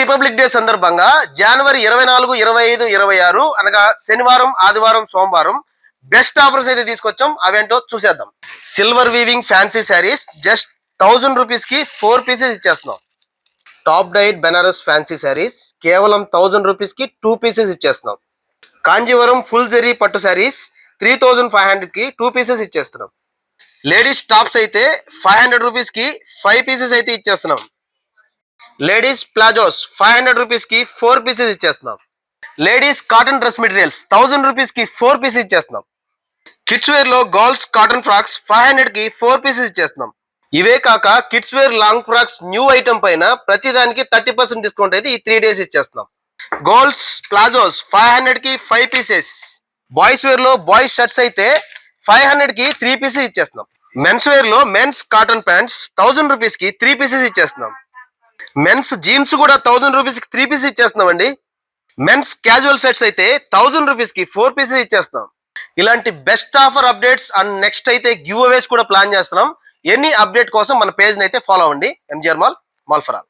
Republic day సందర్భంగా జనవరి 24, 25, 26 అనగా శనివారం, ఆదివారం, సోమవారం బెస్ట్ ఆఫర్స్ అయితే తీసుకొచ్చాం. అవేంటో చూసేద్దాం. Silver weaving fancy saris just 1000 rupees కి 4 పీసెస్ ఇచ్చేస్తున్నాం. టాప్ డైట్ బెనారస్ ఫ్యాన్సీ శారీస్ కేవలం 1000 రూపీస్ కి 2 పీసెస్ ఇచ్చేస్తున్నాం. కాంజీవరం ఫుల్ జరీ పట్టు శారీస్ 3500 కి 2 పీసెస్ ఇచ్చేస్తున్నాం. లేడీస్ టాప్స్ అయితే 500 రూపీస్ కి 5 పీసెస్ అయితే ఇచ్చేస్తున్నాం. లేడీస్ ప్లాజోస్ 500 రూపీస్ కి 4 పీసెస్ ఇచ్చేస్తున్నాం. Ladies cotton dress materials 1000 rupees కి 4 పీసెస్ ఇచ్చేస్తున్నాం. కిడ్స్ వేర్ లో గర్ల్స్ కాటన్ ఫ్రాక్స్ 500 కి 4 పీసెస్ ఇచ్చేస్తున్నాం. ఇవే కాక kids wear long frocks new item పైన ప్రతిదానికి 30% డిస్కౌంట్ అయితే ఈ 3 డేస్ ఇచ్చేస్తున్నాం. గర్ల్స్ ప్లాజోస్ 500 కి 5 పీసెస్. బాయ్స్ వేర్ లో బాయ్స్ షర్ట్స్ అయితే 500 కి 3 పీసెస్ ఇచ్చేస్తున్నాం. మెన్స్ వేర్ లో మెన్స్ కాటన్ ప్యాంట్స్ 1000 రూపీస్ కి 3 పీసెస్ ఇచ్చేస్తున్నాం. మెన్స్ జీన్స్ కూడా 1000 రూపీస్ కి 3 పీసెస్ ఇచ్చేస్తున్నాం అండి. మెన్స్ క్యాజువల్ సెట్స్ అయితే 1000 రూపీస్ కి 4 పీసెస్ ఇచ్చేస్తున్నాం. ఇలాంటి best offer updates and next అయితే గివ్ అవేస్ కూడా ప్లాన్ చేస్తున్నాం. ఎనీ అప్డేట్ కోసం మన పేజ్ అయితే ఫాలో అవ్వండి. MGR mall for all.